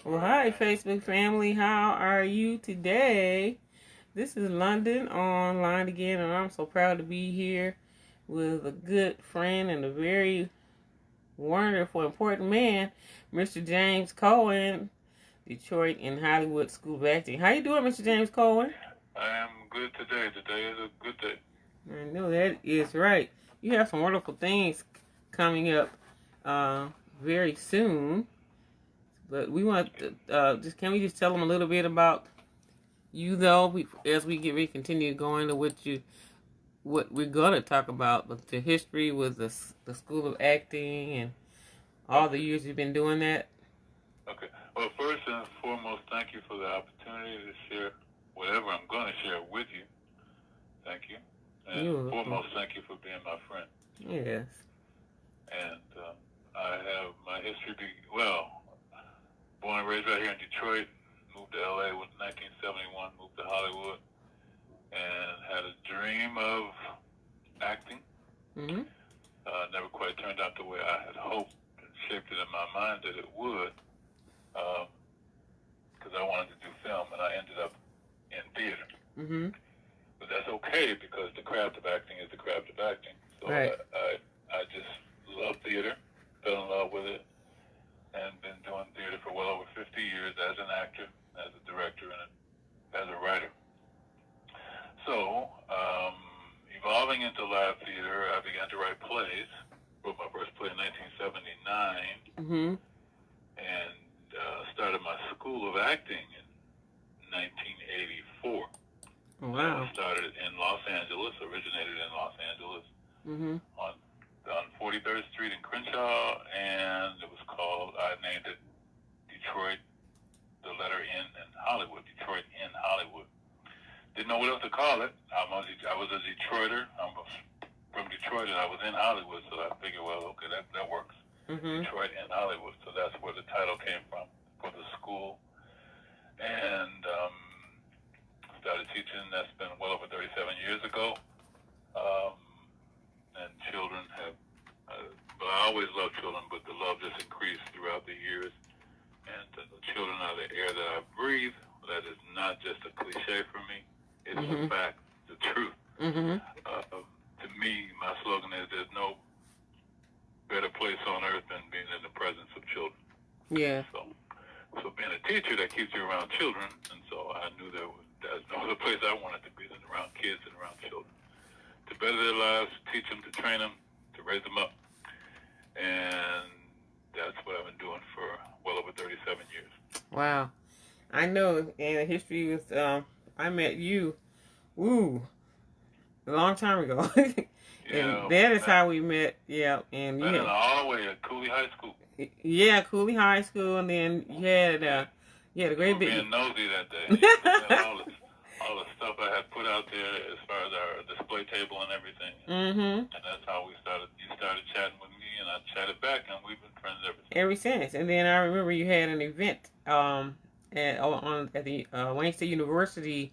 Well, hi, Facebook family. How are you today? This is London online again, and I'm so proud to be here with a good friend and a very wonderful, important man, Mr. James Cohen, Detroit and Hollywood School of Acting. How you doing, Mr. James Cohen? I am good today. Today is a good day. I know that is right. You have some wonderful things coming up uh, very soon, but we want to can we just tell them a little bit about you though, as we continue going to what we're gonna talk about, but the history with the School of Acting and all the Okay. years you've been doing that. Okay. Well, first and foremost, thank you for the opportunity to share whatever I'm going to share with you. Thank you. And You're welcome. foremost, thank you for being my friend. Yes. And I have my history. Born and raised right here in Detroit. Moved to LA in 1971. Moved to Hollywood, and had a dream of acting. Mhm. Never quite turned out the way I had hoped and shaped it in my mind that it would. Because I wanted to do film, and I ended up in theater. Mhm. But that's okay because the craft of acting is the craft of acting. So Right. I just love theater, fell in love with it, and been doing theater for well over 50 years as an actor, as a director, and as a writer. So, evolving into live theater, I began to write plays. Wrote my first play in 1979, Mhm. and started my school of acting in 1984. Wow. Started in Los Angeles, originated in Los Angeles Mhm. on 43rd Street in Crenshaw, and it was called, I named it Detroit, the letter N in Hollywood, Detroit in Hollywood. Didn't know what else to call it. I was a Detroiter. I'm from Detroit, and I was in Hollywood, so I figured, well, okay, that works. Mhm. Detroit in Hollywood, so that's where the title came from for the school. And started teaching. That's been well over 37 years ago. Um, and children have, well, I always loved children, but the love just increased throughout the years. And the children are the air that I breathe. That is not just a cliche for me. It's a fact, the truth. Mhm. To me, my slogan is there's no better place on earth than being in the presence of children. Yeah. So being a teacher, that keeps you around children, and so I knew there's no other place I wanted to be than around kids and around children. To better their lives, teach them, to train them, to raise them up. And that's what I've been doing for well over 37 years. Wow. I know. And the history with I met you. Woo. A long time ago. And Yeah, that is how we met. Yeah. And been in all the way at Cooley High School. yeah, Cooley High School, and then you had a You great were big. being nosy that day. You were looking at all the stuff I had put out there as far as our display table and everything. Mhm. And that's how we started. You started chatting with me, and I chatted back, and we've been friends ever since. Ever since, and then I remember you had an event at the Wayne State University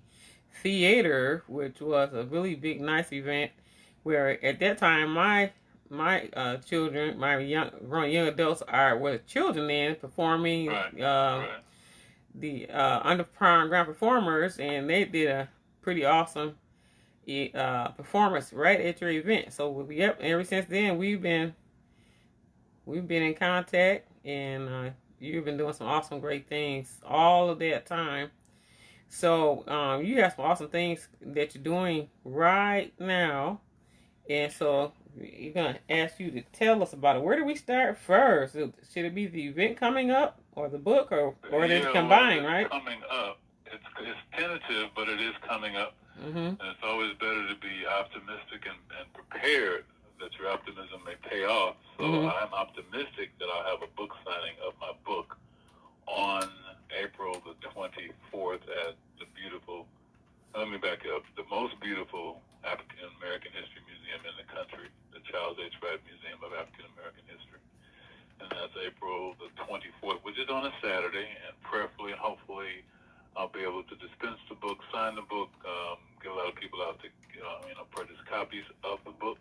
Theater, which was a really big, nice event. Where at that time my children, my grown young adults were children then performing Right. the underground performers, and they did a pretty awesome performance right at your event. So yep, ever since then we've been in contact, and you've been doing some awesome, great things all of that time. So you have some awesome things that you're doing right now, and so we're gonna ask you to tell us about it. Where do we start first? Should it be the event coming up, or the book, or they Yeah, well, combined, it's right? coming up. It's tentative, but it is coming up. Mm-hmm. And it's always better to be optimistic and prepared that your optimism may pay off. So Mm-hmm. I'm optimistic that I'll have a book signing of my book on April the 24th at the beautiful, let me back up, the most beautiful African American History Museum in the country, the Charles H. Wright Museum of African American History. And that's April the 24th, which is on a Saturday, and prayerfully and hopefully I'll be able to dispense the book, sign the book, get a lot of people out to purchase copies of the book.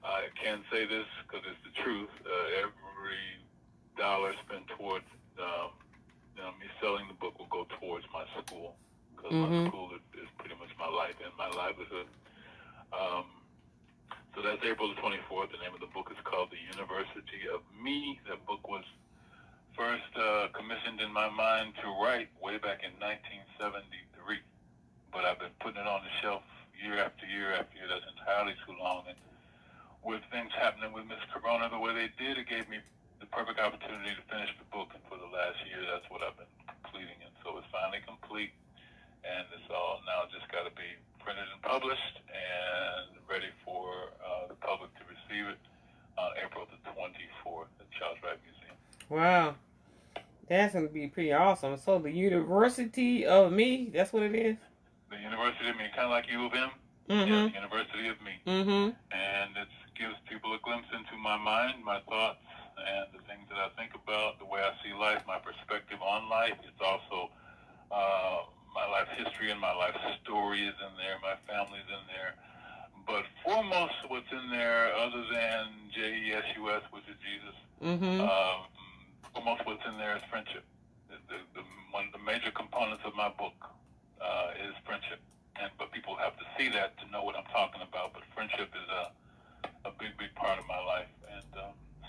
I can say this because it's the truth. Every dollar spent towards because my Mm-hmm. school is pretty much my life and my livelihood. Um, so that's April the 24th. The name of the book is called The University of Me. That book was first commissioned in my mind to write way back in 1973, but I've been putting it on the shelf year after year after year. That's entirely too long. And with things happening with Miss Corona the way they did, it gave me the perfect opportunity to finish the book. And for the last year, that's what I've been completing. And so it's finally complete. And it's all now just got to be printed and published and ready for the public to receive it on April the 24th at Charles Wright Museum. Wow. That's going to be pretty awesome. So the University of Me, that's what it is? The University of Me, kind of like U of M. Mm-hmm. Yeah, the University of Me. Mm-hmm. And it gives people a glimpse into my mind, my thoughts, and the things that I think about, the way I see life, my perspective on life. It's also my life history and my life story is in there, my family's in there. But foremost, what's in there, other than Jesus, which is Jesus, Mm-hmm. foremost what's in there is friendship. One of the major components of my book is friendship. But people have to see that to know what I'm talking about. But friendship is a big, big part of my life. And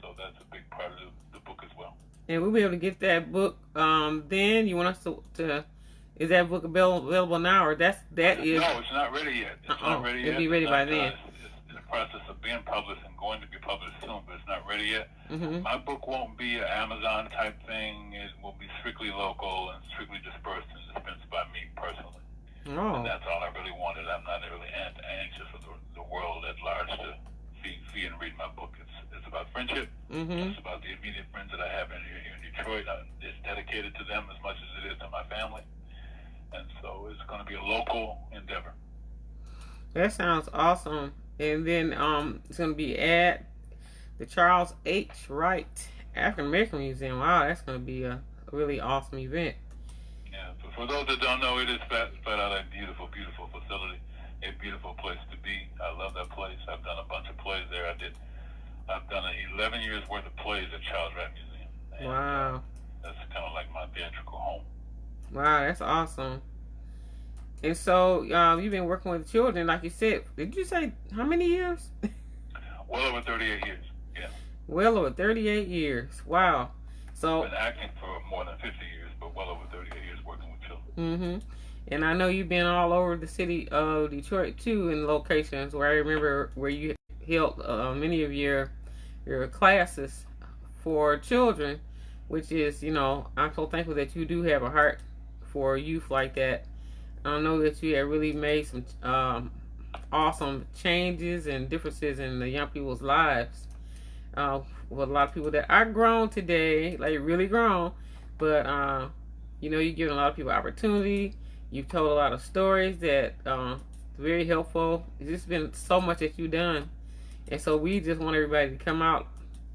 so that's a big part of the book as well. And we'll be able to get that book. Then you want us to is that book available now, or that is? No, it's not ready yet. It's not ready yet. It'll be ready by then. It's in the process of being published and going to be published soon, but it's not ready yet. Mm-hmm. My book won't be an Amazon type thing. It will be strictly local and strictly dispersed and dispensed by me personally. Oh. And that's all I really wanted. I'm not really anxious for the world at large to see and read my book. It's about friendship. Mm-hmm. It's about the immediate friends that I have here in Detroit. It's dedicated to them as much as it is to my family. And so it's going to be a local endeavor. That sounds awesome. And then it's going to be at the Charles H. Wright African American Museum. Wow, that's going to be a really awesome event. Yeah, but for those that don't know, it is flat out a beautiful, beautiful facility, a beautiful place to be. I love that place. I've done a bunch of plays there. I've done 11 years worth of plays at Charles Wright Museum. And, wow. That's kind of like my theatrical home. Wow, that's awesome. And so you've been working with children, like you said. Did you say how many years? Well over 38 years, yeah. Well over 38 years. Wow. So I've been acting for more than 50 years, but well over 38 years working with children. Mm-hmm. And I know you've been all over the city of Detroit, too, in locations where I remember where you held many of your classes for children, which is, I'm so thankful that you do have a heart for youth like that. I know that you have really made some awesome changes and differences in the young people's lives. With a lot of people that are grown today, like really grown, but you're giving a lot of people opportunity. You've told a lot of stories that very helpful. It's just been so much that you've done, and so we just want everybody to come out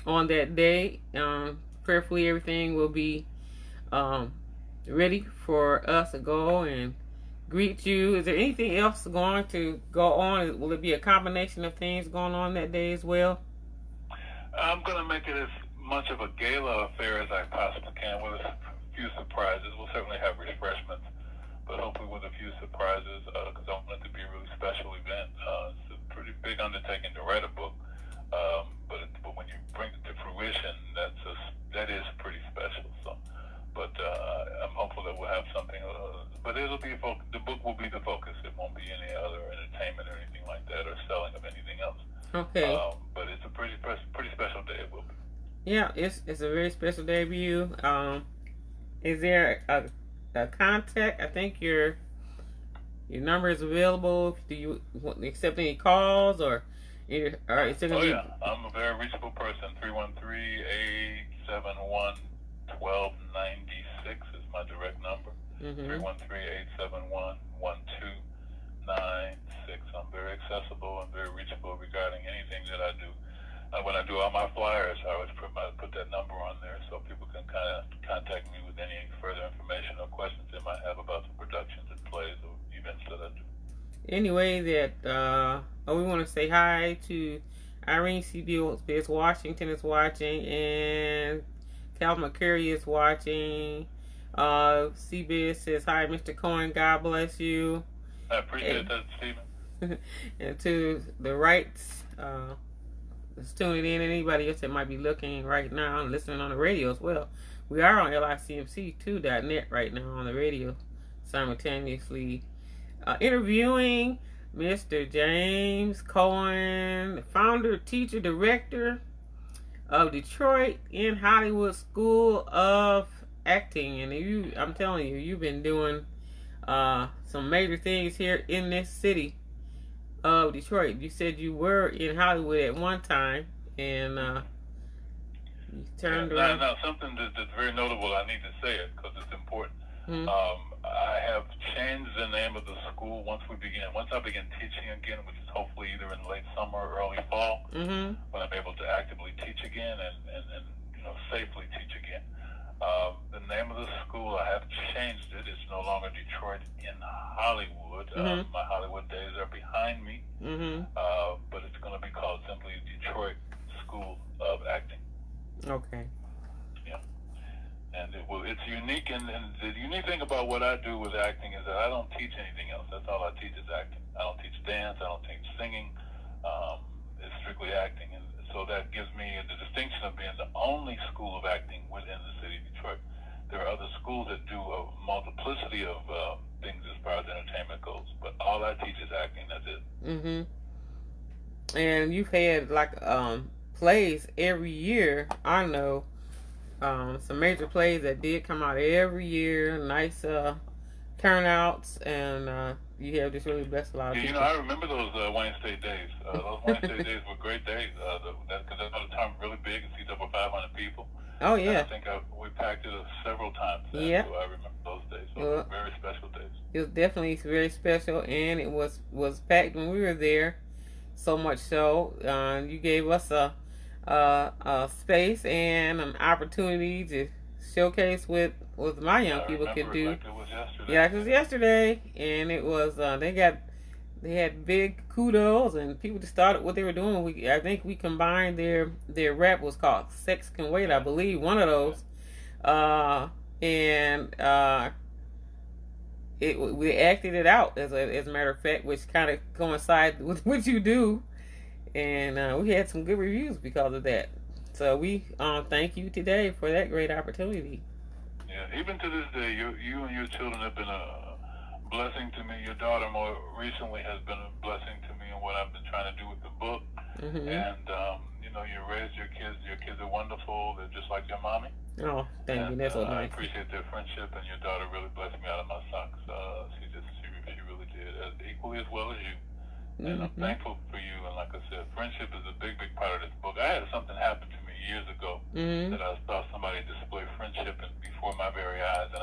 on that day. Prayerfully, everything will be ready for us to go and greet you. Is there anything else going to go on? Will it be a combination of things going on that day as well? I'm going to make it as much of a gala affair as I possibly can with a few surprises. We'll certainly have refreshments, but hopefully with a few surprises because I want it to be a really special event. It's a pretty big undertaking to write a book, but when you bring it to fruition, that is pretty special. So, but I'm hopeful that we'll have something. But it'll be the book will be the focus. It won't be any other entertainment or anything like that, or selling of anything else. Okay. But it's a pretty special day. It will be. Yeah, it's a very special day for you. Is there a contact? I think your number is available. Do you accept any calls or is it gonna be? Yeah, I'm a very reachable person. 313-871-1296 is my direct number. 313-871-1296. I'm very accessible and very reachable regarding anything that I do. When I do all my flyers, I always put that number on there so people can kind of contact me with any further information or questions they might have about the productions and plays or events that I do. Anyway, we want to say hi to Irene C.B. Washington is watching, and Cal McCurry is watching. CBS says, hi, Mr. Cohen. God bless you. I appreciate that, Stephen. And to the rights, that's tuning in. Anybody else that might be looking right now and listening on the radio as well. We are on LICMC2.net right now on the radio, simultaneously interviewing Mr. James Cohen, the founder, teacher, director of Detroit in Hollywood School of Acting. And I'm telling you, you've been doing some major things here in this city of Detroit. You said you were in Hollywood at one time, and you turned around. Now, something that's very notable, I need to say it because it's important. Mm-hmm. I have changed the name of the school once I begin teaching again, which is hopefully either in late summer or early fall, Mm-hmm. when I'm able to actively teach again and safely teach again. The name of the school, I have changed it. It's no longer Detroit in Hollywood. Mm-hmm. My Hollywood days are behind me. Mm-hmm. But it's going to be called simply Detroit School of Acting. Okay. Yeah. And it's unique, and the unique thing about what I do with acting is that I don't teach anything else. That's all I teach is acting. I don't teach dance. I don't teach singing. It's strictly acting. And so that gives me the distinction of being the only school of acting within the city of Detroit. There are other schools that do a multiplicity of things as far as entertainment goes, but all I teach is acting. That's it. Mm-hmm. And you've had plays every year. I know some major plays that did come out every year. Nice turnouts, and you have just really blessed a lot of people. I remember those Wayne State days. Those Wayne State days were great days. Because at the time really big. It seats over 500 people. Oh yeah. And I think we packed it several times. Yeah. So I remember those days. So they were very special days. It was definitely very special, and it was packed when we were there. So much so, you gave us a space and an opportunity to showcase what my young people could do. Like it was yesterday. Yeah, it was yesterday, and it was they had big kudos, and people just started what they were doing. I think we combined their rap was called "Sex Can Wait," I believe, one of those, we acted it out as a matter of fact, which kind of coincides with what you do, and we had some good reviews because of that. So we thank you today for that great opportunity. Yeah, even to this day, you and your children have been a blessing to me. Your daughter more recently has been a blessing to me in what I've been trying to do with the book. Mm-hmm. And you raised your kids. Your kids are wonderful. They're just like their mommy. Oh, thank you. That's so nice. I appreciate their friendship, and your daughter really blessed me out of my socks. She really did, equally as well as you. And I'm thankful for you. And like I said, friendship is a big, big part of this book. I had something happen to me years ago that I saw somebody display friendship before my very eyes, and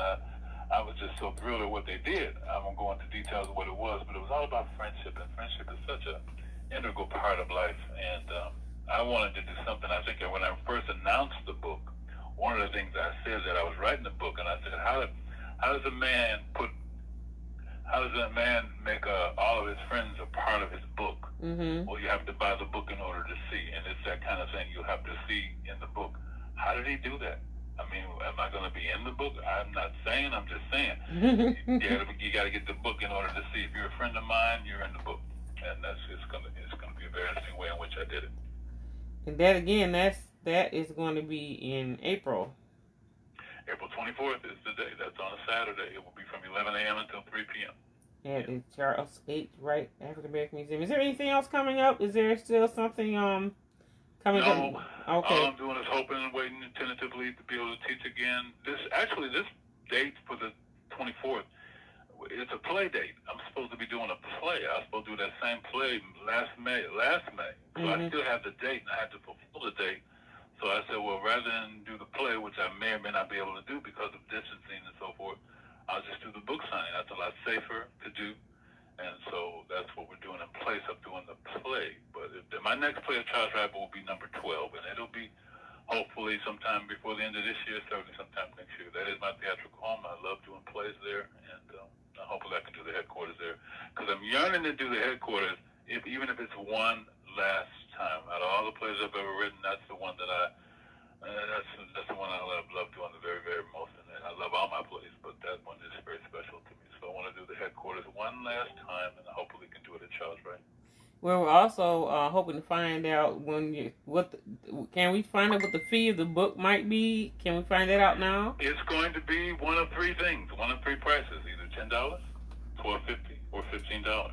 I was just so thrilled at what they did. I won't go into details of what it was, but it was all about friendship, and friendship is such an integral part of life. And I wanted to do something. I think when I first announced the book, one of the things I said that I was writing the book, and I said, how does a man make all of his friends a part of his book? Mm-hmm. Well, you have to buy the book in order to see, and it's that kind of thing you have to see in the book. How did he do that? I mean, am I going to be in the book? I'm not saying. I'm just saying. You got to get the book in order to see. If you're a friend of mine, you're in the book, and it's going to be a very interesting way in which I did it. And that again, that is going to be in April. April 24th is the day. That's on a Saturday. It will be from 11 a.m. until 3 p.m. At the Charles H. Wright African American Museum. Is there anything else coming up? Is there still something coming up? No. Okay. All I'm doing is hoping and waiting tentatively to be able to teach again. This date for the 24th, it's a play date. I'm supposed to be doing a play. I was supposed to do that same play last May. So I still have the date, and I had to fulfill the date. So I said, well, rather than do the play, which I may or may not be able to do because of distancing and so forth, I'll just do the book signing. That's a lot safer to do. And so that's what we're doing in place of doing the play. But my next play of Charles Rabbit will be number 12, and it'll be hopefully sometime before the end of this year, certainly sometime next year. That is my theatrical home. I love doing plays there, and hopefully I can do the headquarters there. Because I'm yearning to do the headquarters, even if it's one last time. Out of all the plays I've ever written, that's the one that that's the one I love doing the very, very most. And I love all my plays. one last time, and hopefully we can do it at Charles Wright. Well, we're also hoping to find out can we find out what the fee of the book might be? Can we find that out now? It's going to be one of three things, one of three prices, either $10, $12.50, or $15.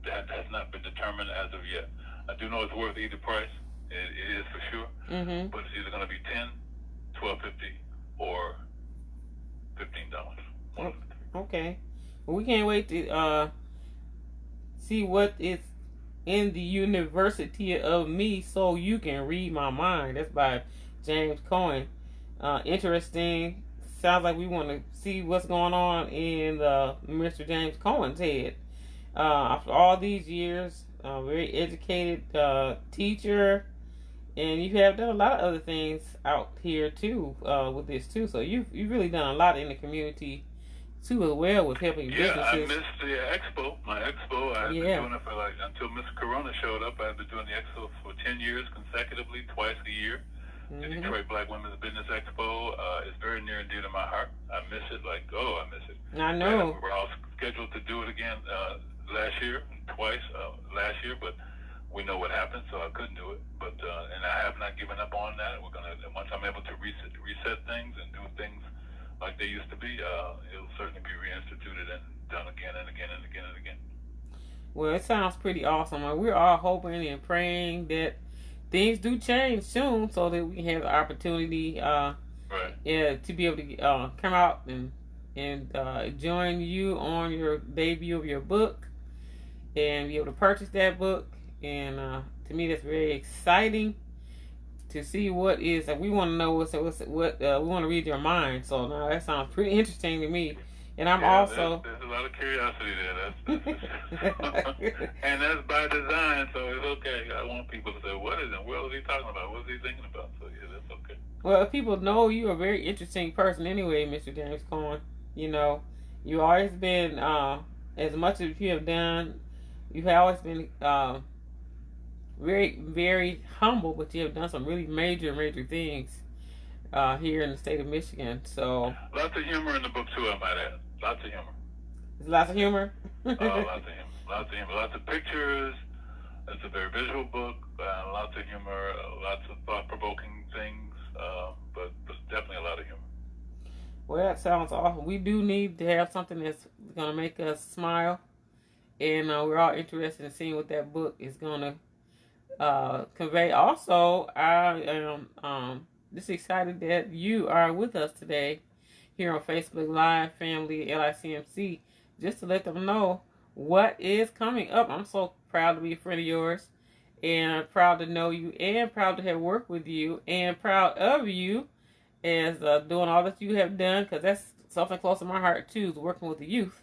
That has not been determined as of yet. I do know it's worth either price. It is for sure. Mm-hmm. But it's either going to be $10, $12.50, or $15. Okay. Well, we can't wait to see what is in the University of Me So You Can Read My Mind. That's by James Cohen. Interesting. Sounds like we want to see what's going on in Mr. James Cohen's head. After all these years, very educated teacher, and you have done a lot of other things out here too with this too. So you've really done a lot in the community too as well with helping businesses. Yeah, I missed the expo. My expo, I had been doing it for until Mr. Corona showed up. I had been doing the expo for 10 years consecutively, twice a year. The Detroit Black Women's Business Expo is very near and dear to my heart. I miss it I miss it. I know. We're all scheduled to do it again twice last year, but we know what happened, so I couldn't do it. But and I have not given up on that. We're gonna, once I'm able to reset things and do things like they used to be, it'll certainly be reinstituted and done again and again and again and again. Well, it sounds pretty awesome. We're all hoping and praying that things do change soon so that we can have the opportunity to be able to come out and join you on your debut of your book and be able to purchase that book. And to me, that's very exciting to see what is. We want to know what we want to read your mind. So now that sounds pretty interesting to me. And I'm also there's a lot of curiosity there. And that's by design, so it's okay. I want people to say, "What in the world is he talking about? What is he thinking about?" So yeah, that's okay. Well, people know you're a very interesting person anyway, Mr. James Cohen. You know, you've always been as much as you have done. You've always been very, very humble, but you have done some really major things here in the state of Michigan. So lots of humor in the book too, I might add. Lots of humor. There's lots of humor. Lots of humor. Lots of humor. Lots of pictures. It's a very visual book. Lots of humor. Lots of thought-provoking things. But definitely a lot of humor. Well, that sounds awesome. We do need to have something that's going to make us smile, and we're all interested in seeing what that book is going to convey. Also, I am just excited that you are with us today here on Facebook Live Family LICMC, just to let them know what is coming up. I'm so proud to be a friend of yours, and I'm proud to know you, and proud to have worked with you, and proud of you as doing all that you have done, because that's something close to my heart too, is working with the youth.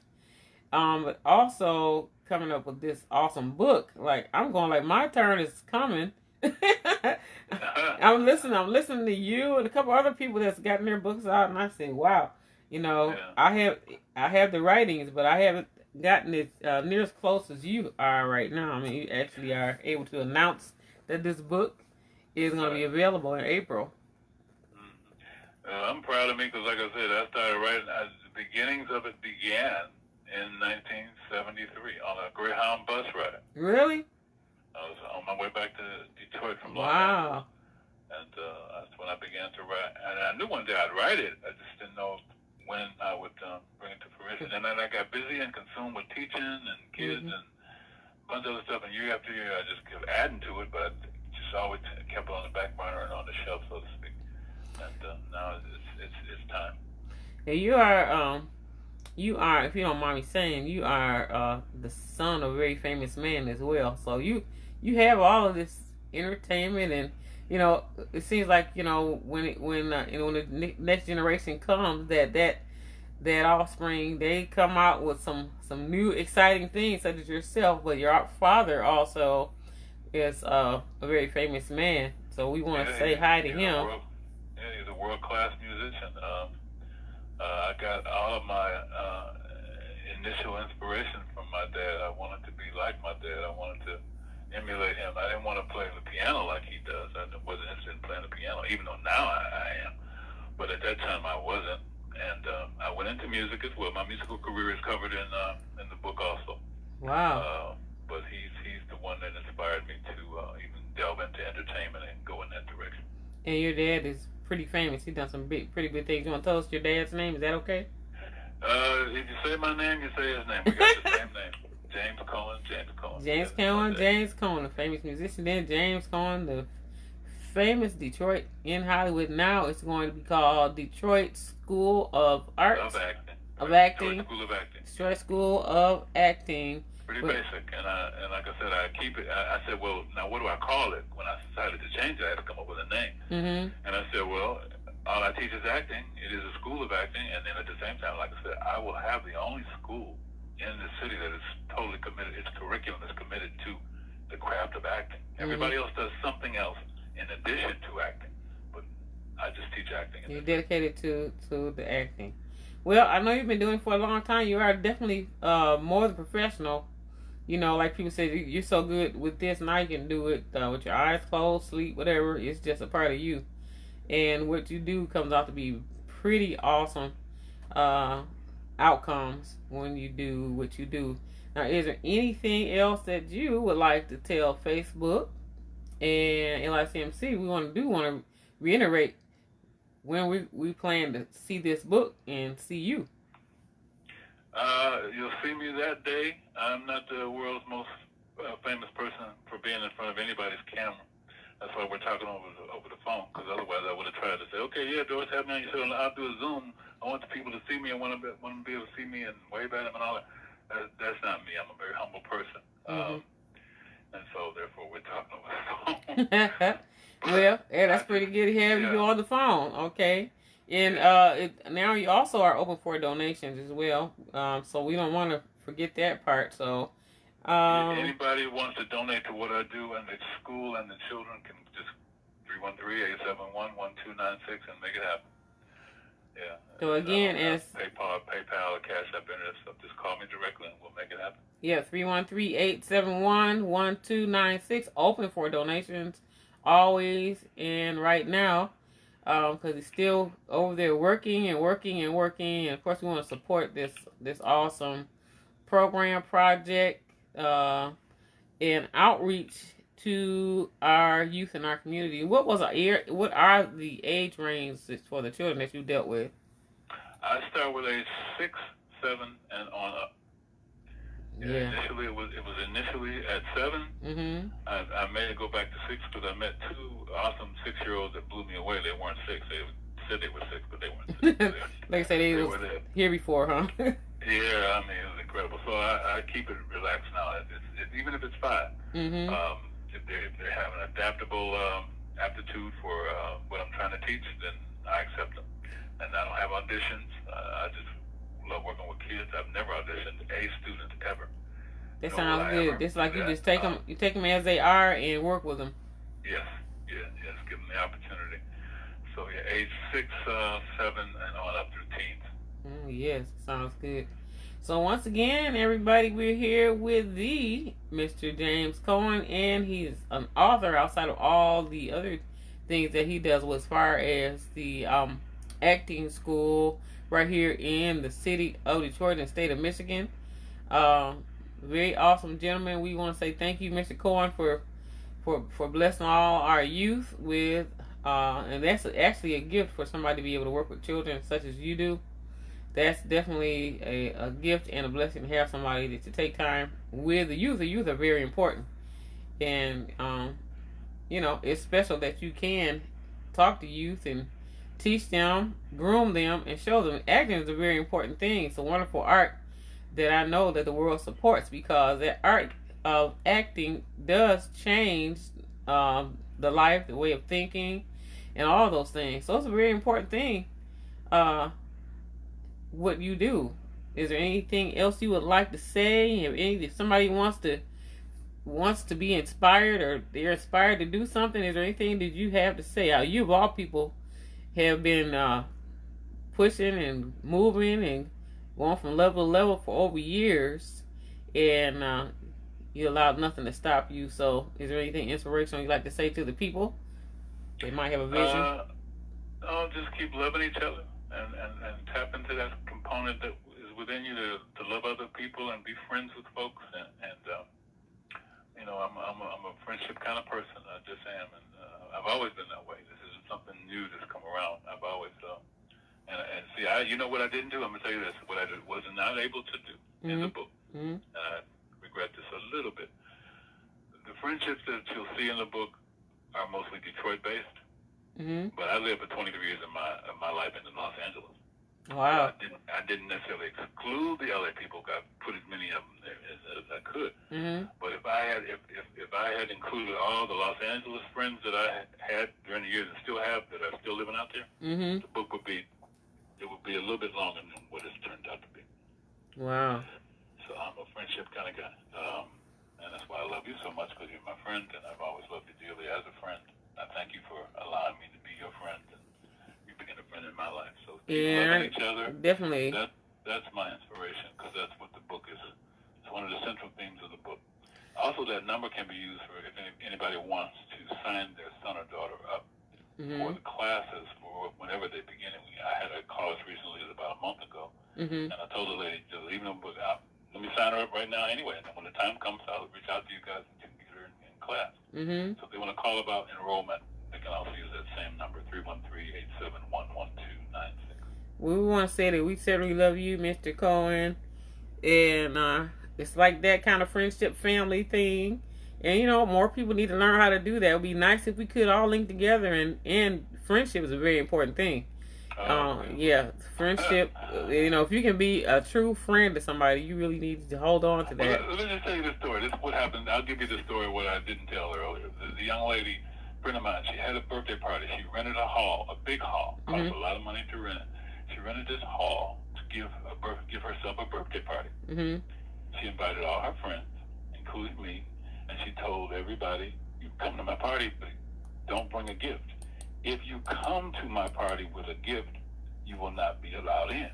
But also coming up with this awesome book. Like, I'm going like my turn is coming. I'm listening to you and a couple other people that's gotten their books out, and I say, wow, I have the writings, but I haven't gotten it near as close as you are right now. I mean, you actually are able to announce that this book is going to be available in April. I'm proud of me because, like I said, I started writing. The beginnings of it began in 1973 on a Greyhound bus ride. Really? I was on my way back to Detroit from Londen. Wow. And that's when I began to write. And I knew one day I'd write it. I just didn't know when I would bring it to fruition. And then I got busy and consumed with teaching and kids and a bunch of other stuff. And year after year, I just kept adding to it, but just always kept it on the back burner and on the shelf, so to speak. And now it's time. Yeah, you are, if you don't mind me saying, you are the son of a very famous man as well. So you have all of this entertainment, and it seems like when the next generation comes, that offspring, they come out with some new exciting things such as yourself. But your father also is a very famous man, so we want to say hi to him. He's a world-class musician. I got all of my initial inspiration from my dad. I wanted to be like my dad. I wanted to emulate him. I didn't want to play the piano like he does. I wasn't interested in playing the piano, even though now I am. But at that time I wasn't. And I went into music as well. My musical career is covered in the book also. Wow. But he's the one that inspired me to even delve into entertainment and go in that direction. And your dad is pretty famous. He done some pretty big things. You want to tell us your dad's name? Is that okay? If you say my name, you say his name. We got the same name. James Cohen. James Cohen. James Cohen. James Cohen, the famous musician. Then James Cohen, the famous Detroit in Hollywood. Now it's going to be called Detroit School of Art. Of Acting. Of Acting. Detroit School of Acting. Detroit School of Acting. Pretty basic, and like I said, I keep it. I said, well, now what do I call it? When I decided to change it, I had to come up with a name. Mm-hmm. And I said, well, all I teach is acting. It is a school of acting, and then at the same time, like I said, I will have the only school in the city that is totally committed. Its curriculum is committed to the craft of acting. Everybody else does something else in addition to acting, but I just teach acting. You're dedicated to the acting. Well, I know you've been doing it for a long time. You are definitely more than professional. You know, like people say, you're so good with this, now you can do it with your eyes closed, sleep, whatever. It's just a part of you. And what you do comes out to be pretty awesome outcomes when you do what you do. Now, is there anything else that you would like to tell Facebook and LICMC? We want to reiterate when we plan to see this book and see you. You'll see me that day. I'm not the world's most famous person for being in front of anybody's camera. That's why we're talking over the phone, because otherwise I would have tried to say, okay, yeah, Doris, have me on your show, and I'll do a Zoom. I want the people to see me. I want them to be able to see me and wave at them and all that. That's not me. I'm a very humble person. And so, therefore, we're talking over the phone. Well, yeah, that's pretty good to have you on the phone, okay? And now you also are open for donations as well, so we don't want to forget that part. So anybody who wants to donate to what I do and the school and the children can just 313-871-1296 and make it happen. Yeah. So again, as PayPal, or Cash App, any of that stuff, just call me directly and we'll make it happen. Yeah, 313-871-1296, open for donations always and right now. Because he's still over there working, and of course we want to support this awesome program project and outreach to our youth in our community. What are the age ranges for the children that you dealt with? I start with age 6, 7, and on up. Yeah. Initially, it was initially at 7. Mm-hmm. I made it go back to 6 because I met 2 awesome 6-year-olds that blew me away. They weren't 6. They said they were 6, but they weren't 6. Like I said, they were here before, huh? Yeah, I mean, it was incredible. So I keep it relaxed now. Even if it's 5, mm-hmm. If they have an adaptable aptitude for what I'm trying to teach, then I accept them. And I don't have auditions. I just love working with kids. I've never auditioned a student ever. That sounds good. It's like you just take them as they are and work with them. Yes, give them the opportunity. So yeah, age 6, 7, and on up through teens. Yes, sounds good. So once again, everybody, we're here with the Mr. James Cohen, and he's an author outside of all the other things that he does as far as the acting school right here in the city of Detroit and state of Michigan. Very awesome gentleman. We want to say thank you, Mr. Cohen, for blessing all our youth with, and that's actually a gift for somebody to be able to work with children such as you do. That's definitely a gift and a blessing to have somebody to take time with the youth. The youth are very important, and it's special that you can talk to youth and teach them, groom them, and show them. Acting is a very important thing. It's a wonderful art that I know that the world supports, because that art of acting does change the life, the way of thinking, and all those things. So it's a very important thing, what you do. Is there anything else you would like to say? If somebody wants to be inspired, or they're inspired to do something, is there anything that you have to say? You of all people have been pushing and moving and going from level to level for over years, and you allowed nothing to stop you. So is there anything inspirational you'd like to say to the people? They might have a vision. Just keep loving each other and tap into that component that is within you to love other people and be friends with folks, and you know, I'm a friendship kind of person. I just am, and I've always been that way. This isn't something new that's come around. I've always and see, you know what I didn't do? I'm gonna tell you this. What I was not able to do in the book, and I regret this a little bit. The friendships that you'll see in the book are mostly Detroit based, but I lived for 23 years of my life in Los Angeles. Wow. So I didn't necessarily exclude the LA people. I put as many of them there as I could. But if I had included all the Los Angeles friends that I had during the years and still have that are still living out there, the book would be a little bit longer than what it's turned out to be. Wow. So I'm a friendship kind of guy, and that's why I love you so much, because you're my friend, and I've always loved you dearly as a friend. I thank you for allowing me to be your friend, and you being a friend in my life. So keep loving each other. Definitely. That's my inspiration, because that's what the book is. It's one of the central themes of the book. Also, that number can be used for if anybody wants to sign their son or daughter up for the classes for whenever they begin. I had a class recently about a month ago, and I told the lady, just leave the book out. Let me sign her up right now anyway. And when the time comes, I'll reach out to you guys and get her in class. So if they want to call about enrollment, they can also use that same number, 313-871-1296. We want to say that we certainly love you, Mr. Cohen. And it's like that kind of friendship family thing. And, you know, more people need to learn how to do that. It would be nice if we could all link together. And friendship is a very important thing. Yeah, friendship, you know, if you can be a true friend to somebody, you really need to hold on to that. Well, let me just tell you this story. This is what happened. I'll give you the story of what I didn't tell earlier. The young lady, friend of mine, she had a birthday party. She rented a hall, a big hall. Cost a lot of money to rent it. She rented this hall to give herself a birthday party. She invited all her friends, including me, and she told everybody, you come to my party, but don't bring a gift. If you come to my party with a gift, you will not be allowed in.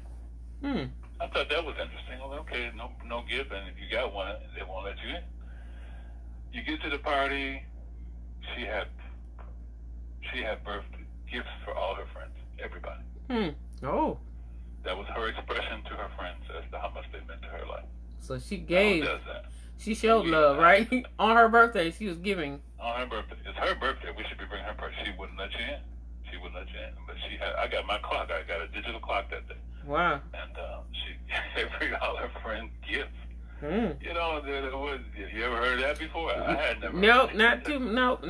I thought that was interesting. Well, okay, no gift, and if you got one, they won't let you in. You get to the party, she had birthday gifts for all her friends, everybody. Oh. That was her expression to her friends as to how much they meant to her life. So she gave. Does that. She showed love, right? On her birthday, she was giving. On her birthday. It's her birthday. We should be bringing her birthday. She wouldn't let you in. But I got my clock. I got a digital clock that day. Wow. And she gave all her friends gifts. You know, you ever heard that before? I had never. Nope, not too. Nope.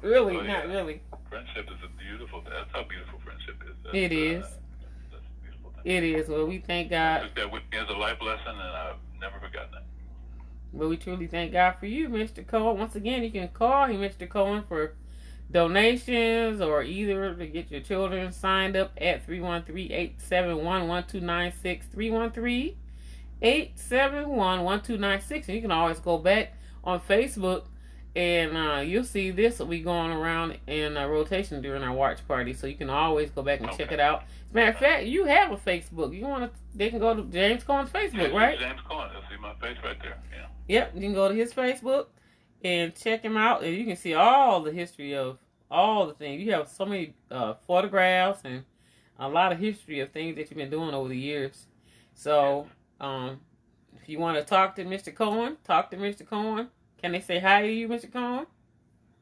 Really, not really. Friendship is a beautiful. That's how beautiful friendship is. It is. That's a beautiful thing. It is. Well, we thank God. I took that with me as a life lesson, and I've never forgotten that. Well, we truly thank God for you, Mr. Cohen. Once again, you can call him, Mr. Cohen, for donations or either to get your children signed up at 313-871-1296, 313-871-1296. And you can always go back on Facebook and you'll see this will be going around in rotation during our watch party. So you can always go back and check it out. As a matter of fact, you have a Facebook. They can go to James Cohen's Facebook, right? James Cohen. You'll see my face right there. Yeah. Yep, you can go to his Facebook and check him out, and you can see all the history of all the things. You have so many photographs and a lot of history of things that you've been doing over the years. So, if you want to talk to Mr. Cohen, talk to Mr. Cohen. Can they say hi to you, Mr. Cohen?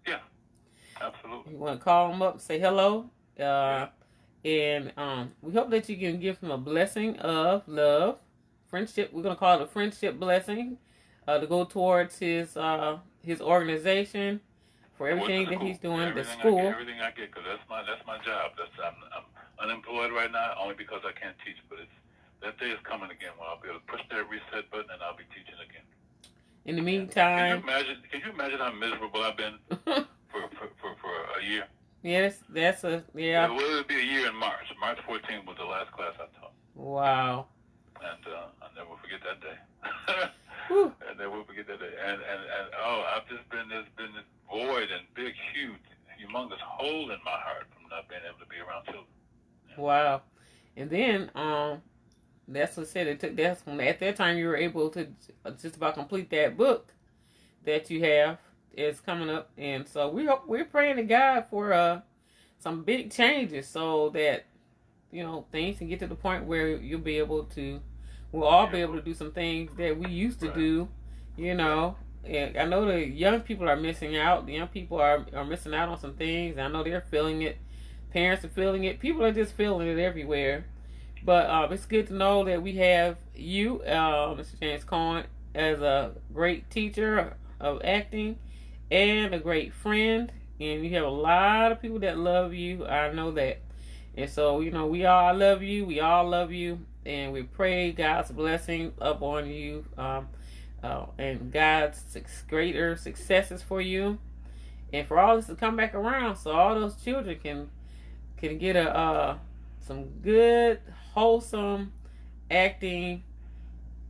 Yeah, absolutely. You want to call him up and say hello? And we hope that you can give him a blessing of love, friendship. We're going to call it a friendship blessing. To go towards his organization for everything that he's doing, the school. Everything I get, because that's my job. I'm unemployed right now only because I can't teach, but that day is coming again when I'll be able to push that reset button and I'll be teaching again. In the meantime, can you imagine how miserable I've been for a year? Yes, yeah. It'll be a year in March. March 14th was the last class I taught. Wow. And I'll never forget that day. And then we'll forget that day. And there's been this void and big, huge, humongous hole in my heart from not being able to be around children. Yeah. Wow. And then, that's what said, that's when at that time you were able to just about complete that book that you have is coming up. And so we're praying to God for some big changes so that, you know, things can get to the point where you'll be able to we'll all be able to do some things that we used to do, you know. And I know the young people are missing out. The young people are missing out on some things. I know they're feeling it. Parents are feeling it. People are just feeling it everywhere. But it's good to know that we have you, Mr. James Cohen, as a great teacher of acting and a great friend. And you have a lot of people that love you. I know that. And so, you know, we all love you. We all love you. And we pray God's blessing upon you. And God's greater successes for you. And for all this to come back around so all those children can get some good, wholesome acting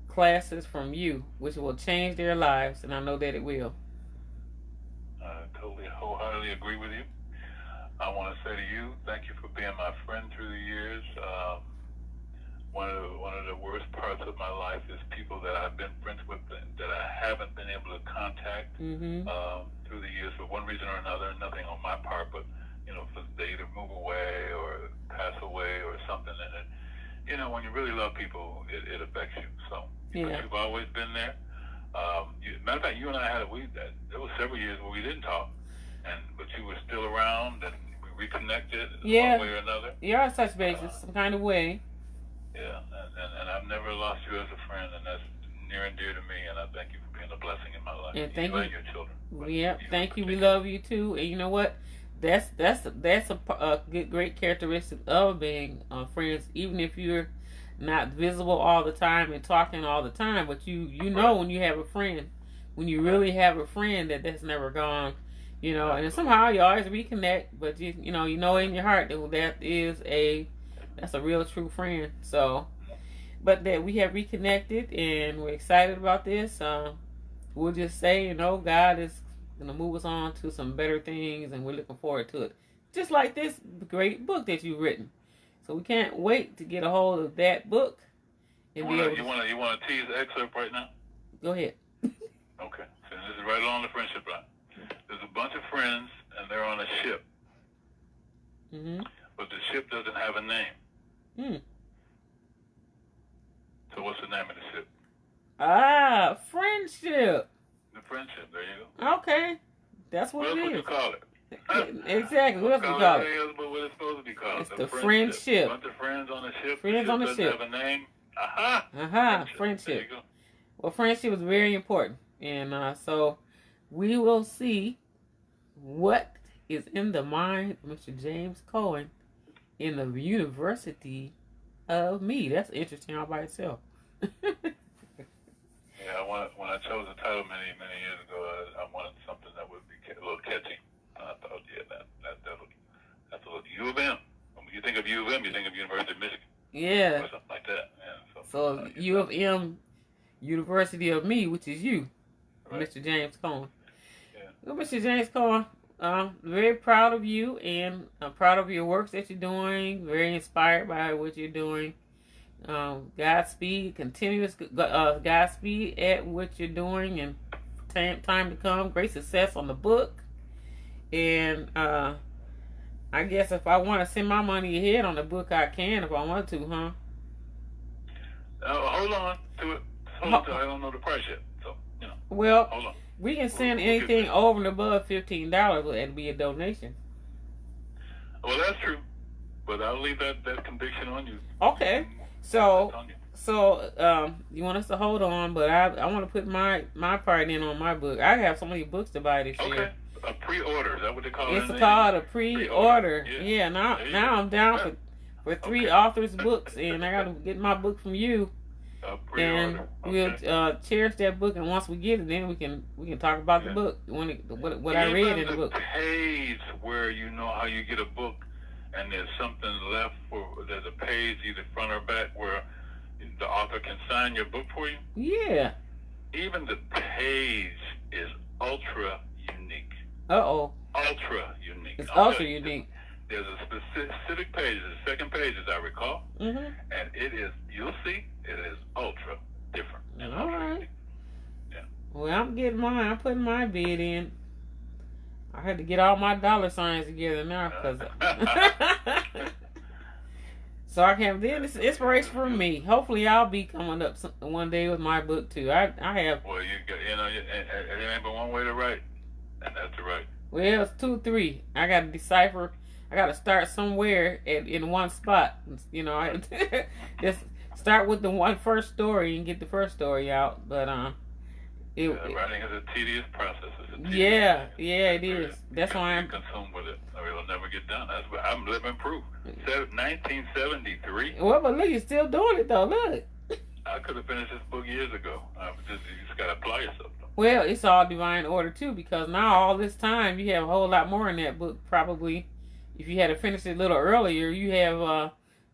classes from you, which will change their lives. And I know that it will. I totally, wholeheartedly agree with you. I want to say to you, thank you for being my friend through the years. One of the worst parts of my life is people that I've been friends with that I haven't been able to contact through the years for one reason or another. Nothing on my part, but you know, they either move away or pass away or something. And it, you know, when you really love people, it affects you. So you've always been there. Matter of fact, you and I there was several years where we didn't talk, but you were still around and we reconnected one way or another. You are such basis, some kind of way. Yeah, and I've never lost you as a friend, and that's near and dear to me, and I thank you for being a blessing in my life. And thank you. And your children. Yeah, thank you. We love you too. And you know what? That's a good, great characteristic of being friends, even if you're not visible all the time and talking all the time. But you know when you have a friend, when you really have a friend that's never gone, you know. And somehow you always reconnect, but you know in your heart that's a real true friend. So, but that we have reconnected and we're excited about this. We'll just say, you know, God is going to move us on to some better things, and we're looking forward to it. Just like this great book that you've written. So we can't wait to get a hold of that book. And you want to tease the excerpt right now? Go ahead. Okay. So this is right along the friendship line. There's a bunch of friends, and they're on a ship. Mm-hmm. But the ship doesn't have a name. So what's the name of the ship? Friendship. The friendship. There you go. Okay, that's what it is. What would you call it? Exactly. What else would you call it? But what it's supposed to be called? It's the friendship. A bunch of friends on a ship. Friends on the ship. Doesn't have a name. Friendship. There you go. Well, friendship is very important, and so we will see what is in the mind of Mr. James Cohen in the University of Me. That's interesting all by itself. Yeah, when I chose the title many years ago, I wanted something that would be a little catchy. I thought, that's a little U of M. When you think of U of M, you think of University of Michigan. Yeah. Or something like that. Yeah. So U of M, University of Me, which is you, right. Mr. James Cohen. Yeah. Well, Mr. James Cohen, very proud of you, and I'm proud of your works that you're doing. Very inspired by what you're doing. Godspeed, continuous Godspeed at what you're doing, and time to come. Great success on the book. And I guess if I want to send my money ahead on the book, I can if I want to, huh? Hold on to it. I don't know the price yet, so you know. Well, hold on. We can send anything over and above $15. It'll be a donation. Well, that's true, but I'll leave that conviction on you. Okay. So you want us to hold on, but I want to put my part in on my book. I have so many books to buy this year. Okay. A pre-order, is that what they call it? It's called a pre-order. Yeah, now I'm down for 3 authors' books, and I got to get my book from you. And we'll cherish that book, and once we get it, then we can talk about the book, what I read in the book. Page where you know how you get a book, and there's something left there's a page either front or back where the author can sign your book for you. Yeah. Even the page is ultra unique. Ultra unique. It's ultra unique. There's a specific page, the second page, as I recall, and you'll see, it is ultra different. All right. Unique. Yeah. Well, I'm getting mine. I'm putting my bid in. I had to get all my dollar signs together now, So I have this inspiration from me. Hopefully, I'll be coming up one day with my book too. I have. Well, it ain't but one way to write, and that's to write. Well, it's 2, 3. I got to decipher. I got to start somewhere in one spot. You know, I just start with the first story and get the first story out. But writing is a tedious process. Yeah, it is. That's why I'm consumed with it. Or it'll never get done. That's what I'm living proof. 1973. Well, but look, you're still doing it though. Look. I could have finished this book years ago. You just gotta apply yourself. Well, it's all divine order too, because now all this time you have a whole lot more in that book. Probably, if you had to finish it a little earlier, you have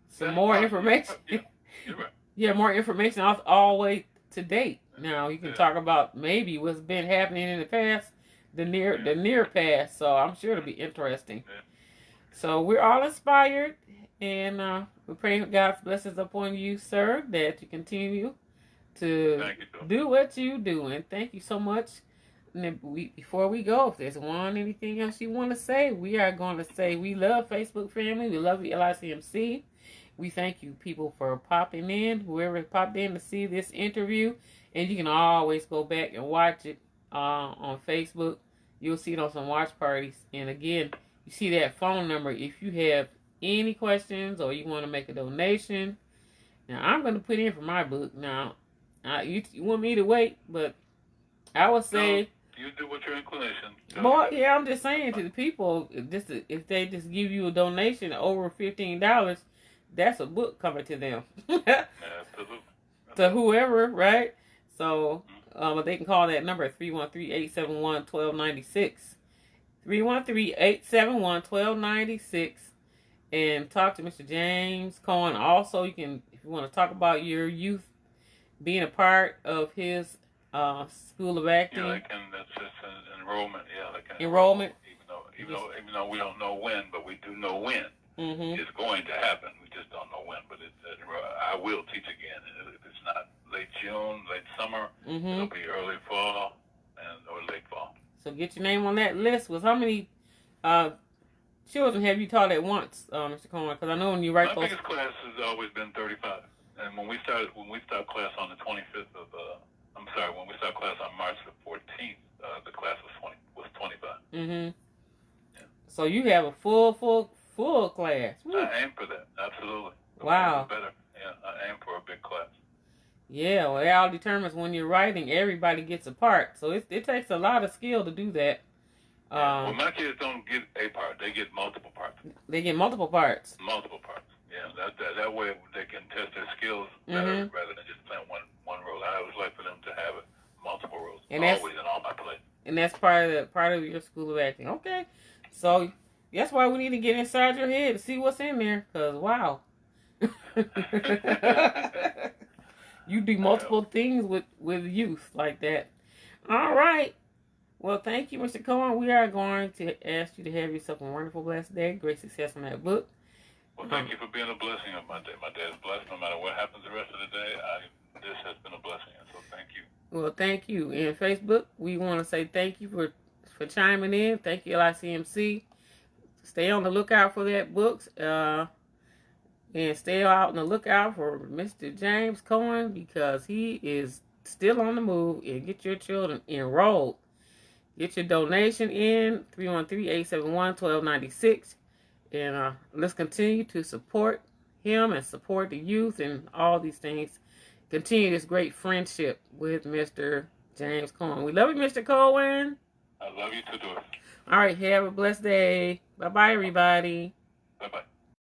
some more information. Yeah, you're right. You have more information all the way to date. Now you can talk about maybe what's been happening in the past, the near past. So I'm sure it'll be interesting. Yeah. So we're all inspired, and we're praying God's blessings upon you, sir, that you continue to do what you do. And thank you so much. And before we go, if there's anything else you want to say, we are going to say we love Facebook family. We love you, LICMC. We thank you, people, for popping in. Whoever popped in to see this interview. And you can always go back and watch it on Facebook. You'll see it on some watch parties. And again, you see that phone number. If you have any questions or you want to make a donation. Now, I'm going to put in for my book. Now, you want me to wait, but I would say... No, you do what your inclination. Boy, yeah, I'm just saying to the people, if they just give you a donation over $15, that's a book coming to them. Absolutely. To whoever, right? So, they can call that number 313-871-1296. 313-871-1296. And talk to Mr. James Cohen. Also, you can, if you want to talk about your youth being a part of his School of Acting. Yeah, that's just an enrollment. Yeah, enrollment. Even though we don't know when, but we do know when. Mm-hmm. It's going to happen. We just don't know when. But I will teach again. If it's not late June, late summer, it'll be early fall or late fall. So get your name on that list. With how many children have you taught at once, Mr. Cohen? Because I know when you write my biggest class has always been 35. And when we stopped class on the 25th of when we stopped class on March the 14th, the class was 25. Mm-hmm. Yeah. So you have a full class. Woo. I aim for that. Absolutely. Wow. Better. Yeah, I aim for a big class. Yeah, well, it all determines when you're writing. Everybody gets a part, so it takes a lot of skill to do that. Well, my kids don't get a part; they get multiple parts. They get multiple parts. Multiple parts. Yeah, that way they can test their skills better rather than just playing one role. I always like for them to have multiple roles, and always in all my plays. And that's part of your School of Acting. Okay, so that's why we need to get inside your head to see what's in there. Cause wow. You do multiple things with youth like that. All right. Well, thank you, Mr. Cohen. We are going to ask you to have yourself a wonderful, blessed day. Great success on that book. Well, thank you for being a blessing of my day. My day is blessed. No matter what happens the rest of the day, this has been a blessing. So thank you. Well, thank you. And Facebook, we want to say thank you for chiming in. Thank you, LICMC. Stay on the lookout for that books. And stay out on the lookout for Mr. James Cohen, because he is still on the move. And get your children enrolled. Get your donation in, 313-871-1296. And let's continue to support him and support the youth and all these things. Continue this great friendship with Mr. James Cohen. We love you, Mr. Cohen. I love you too, Doris. All right, have a blessed day. Bye-bye, everybody. Bye-bye.